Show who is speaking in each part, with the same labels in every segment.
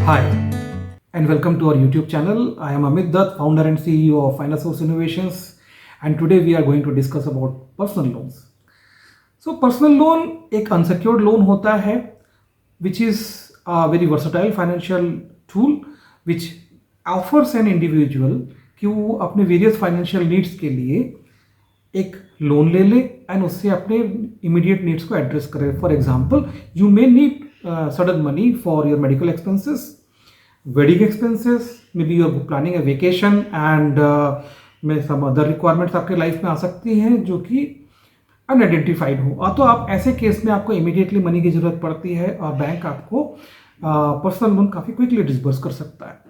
Speaker 1: Hi, and welcome to our YouTube channel. I am Amit Dutt, founder and CEO of FinaSource Innovations, and today we are going to discuss about personal loans. So, personal loan एक unsecured loan होता है, which is a very versatile financial tool which offers an individual कि वो अपने various financial needs के लिए एक loan ले ले एंड उससे अपने इमीडिएट नीड्स को एड्रेस करे. For example, you may need sudden money for your medical expenses, wedding expenses, maybe you're planning a vacation and में some other requirements आपके लाइफ में आ सकती हैं जो कि अनआइडेंटिफाइड हो. तो आप ऐसे केस में आपको इमीडिएटली मनी की ज़रूरत पड़ती है और बैंक आपको पर्सनल लोन काफ़ी क्विकली डिसबर्स कर सकता है.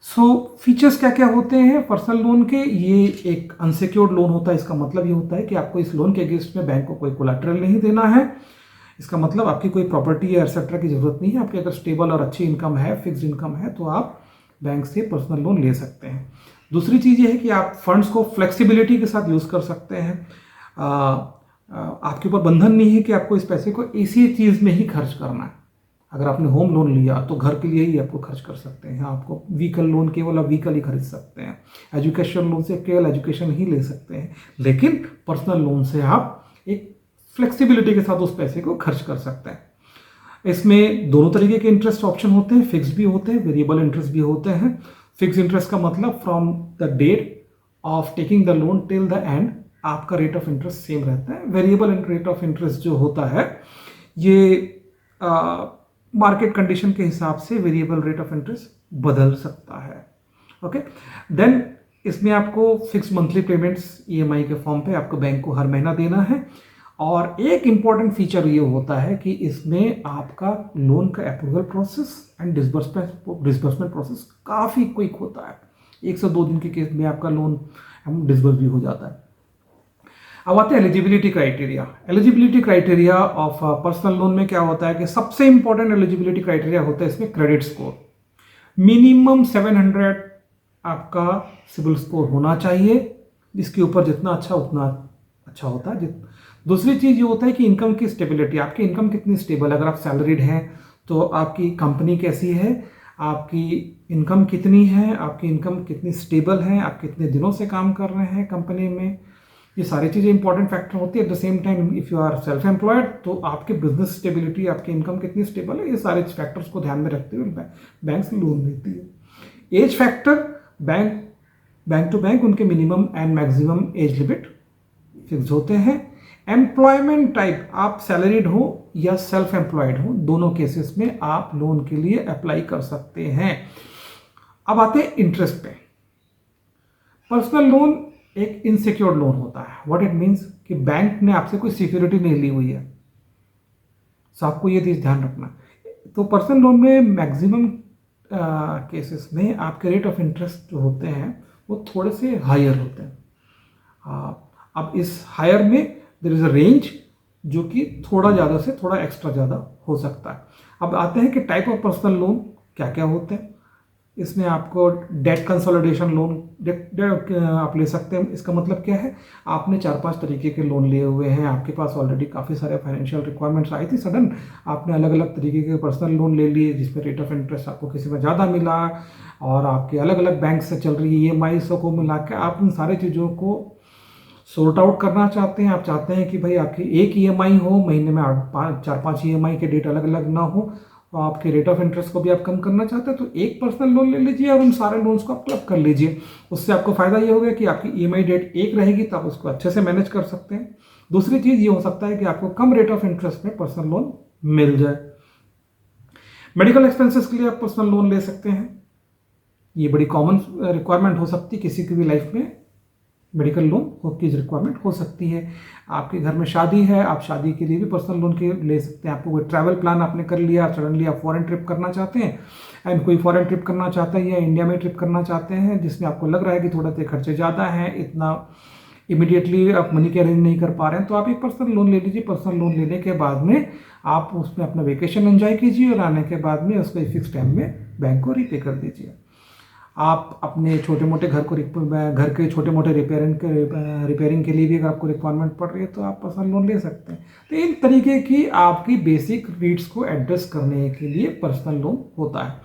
Speaker 1: सो फीचर्स क्या क्या होते हैं पर्सनल लोन के? ये एक अनसिक्योर्ड लोन होता है. इसका मतलब ये होता है कि आपको इस लोन के अगेंस्ट में बैंक को कोई कोलैटरल नहीं देना है. इसका मतलब आपकी कोई प्रॉपर्टी या एक्सेट्रा की ज़रूरत नहीं है. आपकी अगर स्टेबल और अच्छी इनकम है, फिक्स्ड इनकम है, तो आप बैंक से पर्सनल लोन ले सकते हैं. दूसरी चीज़ ये है कि आप फंड्स को फ्लेक्सिबिलिटी के साथ यूज़ कर सकते हैं. आपके ऊपर बंधन नहीं है कि आपको इस पैसे को इसी चीज़ में ही खर्च करना है. अगर आपने होम लोन लिया तो घर के लिए ही आपको खर्च कर सकते हैं. आपको व्हीकल लोन केवल आप व्हीकल ही खरीद सकते हैं. एजुकेशन लोन से केवल एजुकेशन ही ले सकते हैं. लेकिन पर्सनल लोन से आप एक फ्लेक्सिबिलिटी के साथ उस पैसे को खर्च कर सकते हैं. इसमें दोनों तरीके के इंटरेस्ट ऑप्शन होते हैं. फिक्स्ड भी होते हैं, वेरिएबल इंटरेस्ट भी होते हैं. फिक्स इंटरेस्ट का मतलब from the date of taking the loan till the end आपका रेट ऑफ इंटरेस्ट सेम रहता है. वेरिएबल रेट ऑफ इंटरेस्ट जो होता है ये मार्केट कंडीशन के हिसाब से वेरिएबल रेट ऑफ इंटरेस्ट बदल सकता है. ओके, देन इसमें आपको फिक्स मंथली पेमेंट्स ईएमआई के फॉर्म पे आपको बैंक को हर महीना देना है. और एक इम्पॉर्टेंट फीचर ये होता है कि इसमें आपका लोन का approval process and disbursement process काफ़ी क्विक होता है. 1 से 2 दिन के केस में आपका लोन डिसबर्स भी हो जाता है. अब आते हैं eligibility criteria. Eligibility criteria of personal loan में क्या होता है कि सबसे इंपॉर्टेंट एलिजिबिलिटी क्राइटेरिया होता है इसमें क्रेडिट स्कोर. मिनिमम 700 आपका सिबिल स्कोर होना चाहिए. जिसके ऊपर जितना अच्छा उतना अच्छा होता है. दूसरी चीज़ ये होता है कि इनकम की स्टेबिलिटी. आपकी इनकम कितनी स्टेबल है. अगर आप सैलरीड हैं तो आपकी कंपनी कैसी है, आपकी इनकम कितनी है, आपकी इनकम कितनी स्टेबल है, आप कितने दिनों से काम कर रहे हैं कंपनी में, ये सारी चीज़ें इंपॉर्टेंट फैक्टर होती है. At the same time if you are self employed तो आपके बिजनेस स्टेबिलिटी, आपकी इनकम कितनी स्टेबल है, ये सारे फैक्टर्स को ध्यान में रखते हुए बैंक से लोन देती है. Age factor, bank to bank उनके minimum and maximum age limit fix होते हैं. एम्प्लॉयमेंट टाइप, आप सैलरीड हो या सेल्फ एम्प्लॉयड हो, दोनों केसेस में आप लोन के लिए अप्लाई कर सकते हैं. अब आते हैं इंटरेस्ट पे. पर्सनल लोन एक इनसिक्योर्ड लोन होता है. व्हाट इट मीन्स कि बैंक ने आपसे कोई सिक्योरिटी नहीं ली हुई है. सो आपको ये चीज़ ध्यान रखना. तो पर्सनल लोन में मैक्सिमम केसेस में आपके रेट ऑफ इंटरेस्ट जो होते हैं वो थोड़े से हायर होते हैं. अब इस हायर में देयर इज़ अ रेंज जो कि थोड़ा ज़्यादा से थोड़ा एक्स्ट्रा ज़्यादा हो सकता है. अब आते हैं कि टाइप ऑफ पर्सनल लोन क्या क्या होते हैं. इसमें आपको डेट कंसोलिडेशन लोन आप ले सकते हैं. इसका मतलब क्या है, आपने 4-5 तरीके के लोन लिए हुए हैं, आपके पास ऑलरेडी काफ़ी सारे फाइनेंशियल रिक्वायरमेंट्स आई थी, सडन आपने अलग अलग तरीके के पर्सनल लोन ले लिए जिसमें रेट ऑफ इंटरेस्ट आपको किसी में ज़्यादा मिला और आपके अलग अलग बैंक से चल रही EMI को मिला के आप उन सारी चीज़ों को सॉर्ट आउट करना चाहते हैं. आप चाहते हैं कि भाई आपकी एक EMI हो, महीने में 4-5 EMI के डेट अलग अलग ना हो, तो आपके रेट ऑफ इंटरेस्ट को भी आप कम करना चाहते हैं तो एक पर्सनल लोन ले लीजिए और उन सारे लोन्स को आप क्लब कर लीजिए. उससे आपको फ़ायदा ये होगा कि आपकी EMI डेट एक रहेगी तो आप उसको अच्छे से मैनेज कर सकते हैं. दूसरी चीज़ ये हो सकता है कि आपको कम रेट ऑफ इंटरेस्ट में पर्सनल लोन मिल जाए. मेडिकल एक्सपेंसेस के लिए आप पर्सनल लोन ले सकते हैं. ये बड़ी कॉमन रिक्वायरमेंट हो सकती है किसी की भी लाइफ में. मेडिकल लोन की रिक्वायरमेंट हो सकती है. आपके घर में शादी है, आप शादी के लिए भी पर्सनल लोन के ले सकते हैं. आपको कोई ट्रैवल प्लान आपने कर लिया, सडनली आप फॉरेन ट्रिप करना चाहते हैं एंड कोई फॉरेन ट्रिप करना चाहता है या इंडिया में ट्रिप करना चाहते हैं जिसमें आपको लग रहा है कि थोड़ा से खर्चे ज़्यादा हैं, इतना इमीडिएटली आप मनी के अरेंज नहीं कर पा रहे हैं, तो आप एक पर्सनल लोन ले लीजिए. पर्सनल लोन लेने के बाद में आप उसमें अपना वेकेशन एंजॉय कीजिए और आने के बाद में उसको फिक्स टाइम में बैंक को रीपे कर दीजिए. आप अपने छोटे मोटे घर के छोटे मोटे रिपेयरिंग के लिए भी अगर आपको रिक्वायरमेंट पड़ रही है तो आप पर्सनल लोन ले सकते हैं. तो इन तरीके की आपकी बेसिक नीड्स को एड्रेस करने के लिए पर्सनल लोन होता है.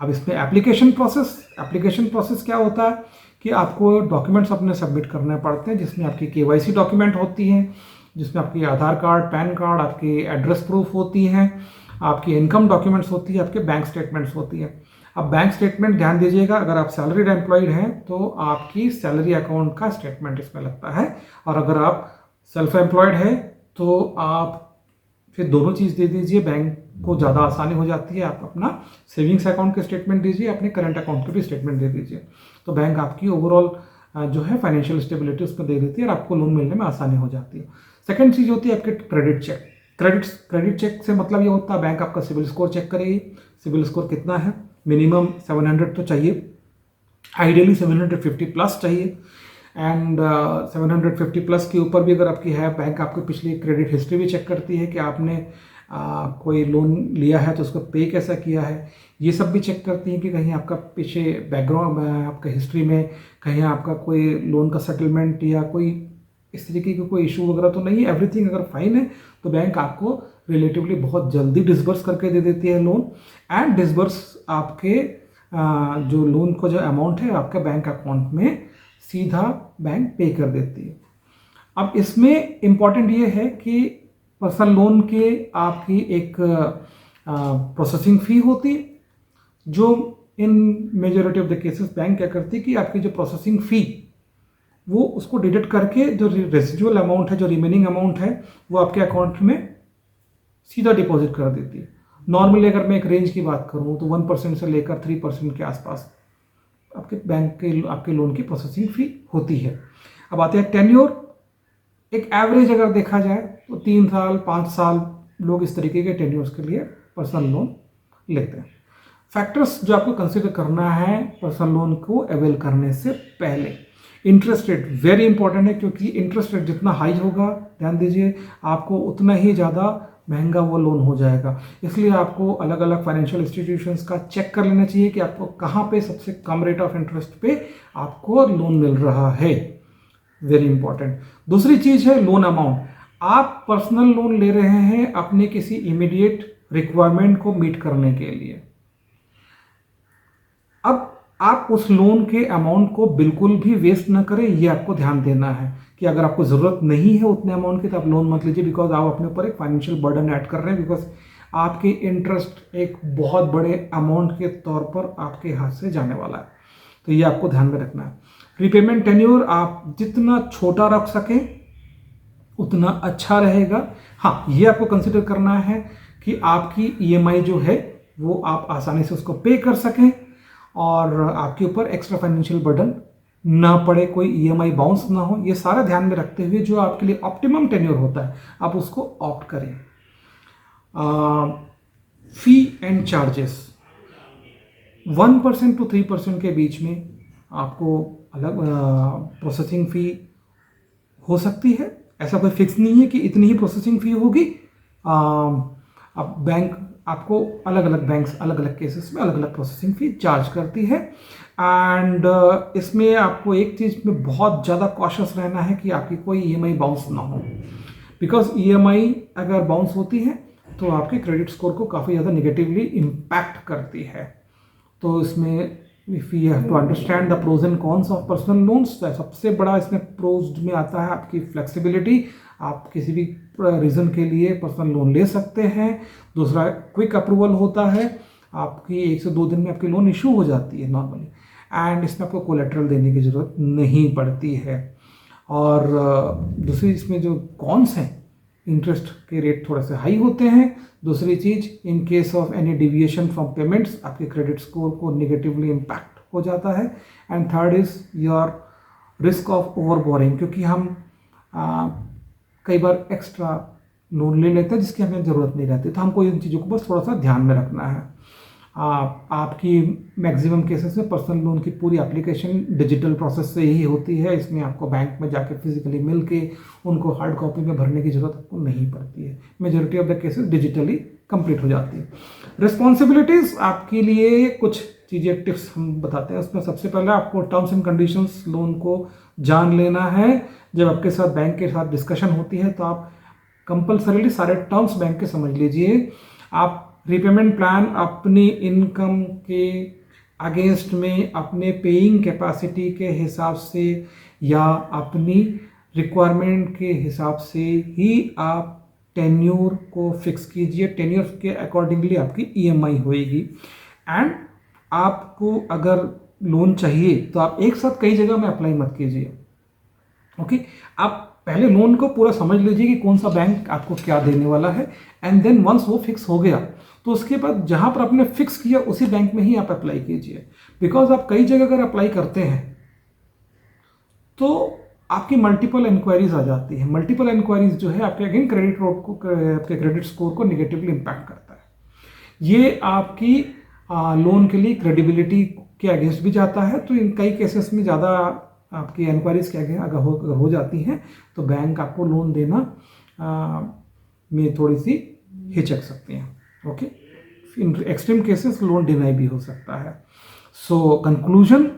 Speaker 1: अब इसमें एप्लीकेशन प्रोसेस क्या होता है कि आपको डॉक्यूमेंट्स अपने सबमिट करने पड़ते हैं, जिसमें आपकी केवाईसी डॉक्यूमेंट होती हैं, जिसमें आपकी आधार कार्ड, पैन कार्ड, आपकी एड्रेस प्रूफ होती हैं, आपकी इनकम डॉक्यूमेंट्स होती है, आपके बैंक स्टेटमेंट्स होती है। अब बैंक स्टेटमेंट ध्यान दीजिएगा, अगर आप सैलरीड एम्प्लॉयड हैं तो आपकी सैलरी अकाउंट का स्टेटमेंट इसमें लगता है, और अगर आप सेल्फ एम्प्लॉयड है तो आप फिर दोनों चीज़ दे दीजिए, बैंक को ज़्यादा आसानी हो जाती है। आप अपना सेविंग्स अकाउंट के स्टेटमेंट दीजिए, अपने करंट अकाउंट के भी स्टेटमेंट दे दीजिए, तो बैंक आपकी ओवरऑल जो है फाइनेंशियल स्टेबिलिटी उसमें दे देती है और आपको लोन मिलने में आसानी हो जाती है। सेकेंड चीज़ होती है आपके क्रेडिट चेक। क्रेडिट चेक से मतलब ये होता है बैंक आपका सिविल स्कोर चेक करेगी, सिविल स्कोर कितना है, मिनिमम 700 तो चाहिए, आइडियली 750 प्लस चाहिए, एंड 750 प्लस के ऊपर भी अगर आपकी है, बैंक आपकी पिछली क्रेडिट हिस्ट्री भी चेक करती है कि आपने कोई लोन लिया है तो उसको पे कैसा किया है, ये सब भी चेक करती है कि कहीं आपका पीछे बैकग्राउंड आपका हिस्ट्री में कहीं आपका कोई लोन का सेटलमेंट या कोई इस तरीके की कोई इशू वगैरह तो नहीं है। एवरीथिंग अगर फाइन है तो बैंक आपको रिलेटिवली बहुत जल्दी डिसबर्स करके दे देती है लोन, एंड डिसबर्स आपके जो लोन का जो अमाउंट है आपके बैंक अकाउंट में सीधा बैंक पे कर देती है। अब इसमें इम्पॉर्टेंट ये है कि पर्सनल लोन के आपकी एक प्रोसेसिंग फ़ी होती है, जो इन majority of the cases bank क्या करती है कि आपकी जो प्रोसेसिंग फ़ी वो उसको डिडक्ट करके जो रेसिजुअल अमाउंट है, जो रिमेनिंग अमाउंट है, वो आपके अकाउंट में सीधा डिपॉजिट कर देती है। नॉर्मली अगर मैं एक रेंज की बात करूँ तो 1% से लेकर 3% के आसपास आपके बैंक के आपके लोन की प्रोसेसिंग फ़ी होती है। अब आते हैं टेन्योर। एक एवरेज अगर देखा जाए तो 3 साल 5 साल लोग इस तरीके के टेन्योर्स के लिए पर्सनल लोन लेते हैं। फैक्टर्स जो आपको कंसिडर करना है पर्सनल लोन को अवेल करने से पहले, इंटरेस्ट रेट वेरी इंपॉर्टेंट है, क्योंकि इंटरेस्ट रेट जितना हाई होगा, ध्यान दीजिए, आपको उतना ही ज़्यादा महंगा वो लोन हो जाएगा। इसलिए आपको अलग अलग फाइनेंशियल इंस्टीट्यूशंस का चेक कर लेना चाहिए कि आपको कहाँ पे सबसे कम रेट ऑफ इंटरेस्ट पे आपको लोन मिल रहा है, वेरी इंपॉर्टेंट। दूसरी चीज़ है लोन अमाउंट। आप पर्सनल लोन ले रहे हैं अपने किसी इमीडिएट रिक्वायरमेंट को मीट करने के लिए। अब आप उस लोन के अमाउंट को बिल्कुल भी वेस्ट ना करें, ये आपको ध्यान देना है कि अगर आपको ज़रूरत नहीं है उतने अमाउंट की तो आप लोन मत लीजिए, बिकॉज आप अपने ऊपर एक फाइनेंशियल बर्डन ऐड कर रहे हैं, बिकॉज आपके इंटरेस्ट एक बहुत बड़े अमाउंट के तौर पर आपके हाथ से जाने वाला है, तो ये आपको ध्यान में रखना है। रिपेमेंट टेन्योर आप जितना छोटा रख सकें उतना अच्छा रहेगा। हाँ, ये आपको कंसिडर करना है कि आपकी ईएमआई जो है वो आप आसानी से उसको पे कर सकें और आपके ऊपर एक्स्ट्रा फाइनेंशियल बर्डन ना पड़े, कोई ईएमआई बाउंस ना हो। ये सारा ध्यान में रखते हुए जो आपके लिए ऑप्टिमम टेन्योर होता है आप उसको ऑप्ट करें। फी एंड चार्जेस 1% to 3% के बीच में आपको अलग प्रोसेसिंग फ़ी हो सकती है। ऐसा कोई फिक्स नहीं है कि इतनी ही प्रोसेसिंग फ़ी होगी। अब बैंक आपको अलग अलग बैंक्स अलग अलग केसेस में अलग अलग प्रोसेसिंग फ़ी चार्ज करती है, एंड इसमें आपको एक चीज़ में बहुत ज़्यादा कॉशियस रहना है कि आपकी कोई ईएमआई बाउंस ना हो, बिकॉज ईएमआई अगर बाउंस होती है तो आपके क्रेडिट स्कोर को काफ़ी ज़्यादा निगेटिवली इम्पैक्ट करती है। तो इसमें if you have to understand the pros and cons of personal loans, सबसे बड़ा इसमें प्रोज में आता है आपकी फ्लेक्सिबिलिटी। आप किसी भी रीज़न के लिए पर्सनल लोन ले सकते हैं। दूसरा, क्विक अप्रूवल होता है, आपकी 1 से 2 दिन में आपकी लोन इशू हो जाती है नॉर्मली, एंड इसमें आपको कोलेट्रल देने की ज़रूरत नहीं पड़ती है। और दूसरी इसमें जो कॉन्स हैं, इंटरेस्ट के रेट थोड़े से हाई होते हैं। दूसरी चीज़, in case of any deviation from payments आपके क्रेडिट स्कोर को निगेटिवली इम्पैक्ट हो जाता है। And third is your risk of over borrowing, क्योंकि हम कई बार एक्स्ट्रा लोन ले लेते हैं जिसकी हमें ज़रूरत नहीं रहती, तो हमको इन चीज़ों को बस थोड़ा सा ध्यान में रखना है। आपकी मैक्सिमम केसेस में पर्सनल लोन की पूरी एप्लीकेशन डिजिटल प्रोसेस से ही होती है। इसमें आपको बैंक में जाके फिजिकली मिल के उनको हार्ड कॉपी में भरने की ज़रूरत आपको नहीं पड़ती है। Majority of the cases digitally complete हो जाती है। रिस्पॉन्सिबिलिटीज़ आपके लिए कुछ चीज़ें टिप्स हम बताते हैं। उसमें सबसे पहले आपको टर्म्स एंड कंडीशंस लोन को जान लेना है। जब आपके साथ बैंक के साथ डिस्कशन होती है तो आप कंपल्सरीली सारे टर्म्स बैंक के समझ लीजिए। आप रिपेमेंट प्लान अपनी इनकम के अगेंस्ट में अपने पेइंग कैपेसिटी के हिसाब से या अपनी रिक्वायरमेंट के हिसाब से ही आप टेन्योर को फिक्स कीजिए। टेन्योर के अकॉर्डिंगली आपकी ईएमआई होएगी। एंड आपको अगर लोन चाहिए तो आप एक साथ कई जगह में अप्लाई मत कीजिए। ओके, आप पहले लोन को पूरा समझ लीजिए कि कौन सा बैंक आपको क्या देने वाला है, एंड देन वंस वो फिक्स हो गया तो उसके बाद जहां पर आपने फिक्स किया उसी बैंक में ही आप अप्लाई कीजिए। बिकॉज आप कई जगह अगर अप्लाई करते हैं तो आपकी मल्टीपल इंक्वायरीज आ जाती है। मल्टीपल इंक्वायरीज जो है आपके अगेन आपके क्रेडिट स्कोर को निगेटिवली इम्पैक्ट करता है। ये आपकी लोन के लिए क्रेडिबिलिटी के अगेंस्ट भी जाता है। तो इन कई केसेस में ज़्यादा आपकी इंक्वायरीज के आगे अगर हो जाती हैं तो बैंक आपको लोन देना में थोड़ी सी हिचक सकती हैं। Okay, in extreme cases loan deny भी हो सकता है। So conclusion,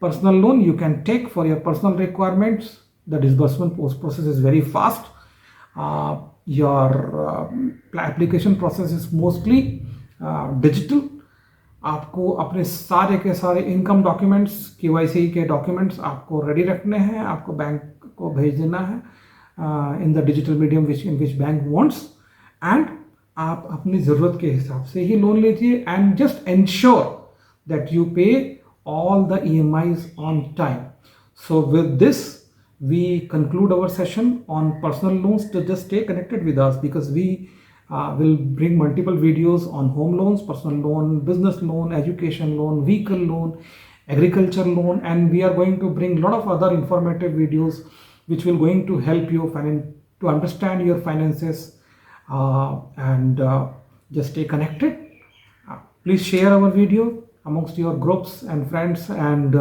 Speaker 1: personal loan you can take for your personal requirements. The disbursement process is very fast. Your application process is mostly digital. आपको अपने सारे के सारे इनकम डॉक्यूमेंट्स, KYC के डॉक्यूमेंट्स आपको रेडी रखने हैं, आपको बैंक को भेज देना है in the digital medium in which bank wants. And आप अपनी ज़रूरत के हिसाब से ही लोन लीजिए and just ensure that you पे all the EMIs on time. So with this we conclude our session on personal loans. To just stay connected with us because we will bring multiple videos on home loans, personal loan, business loan, education loan, vehicle loan, agriculture loan, and we are going to bring a lot of other informative videos which will going to help you to understand your finances and just stay connected. Please share our video amongst your groups and friends, and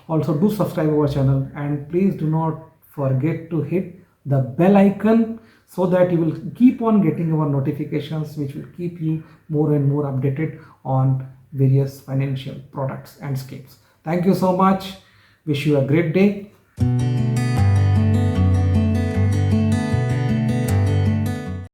Speaker 1: also do subscribe our channel, and please do not forget to hit the bell icon so that you will keep on getting our notifications which will keep you more and more updated on various financial products and schemes. Thank you so much. Wish you a great day.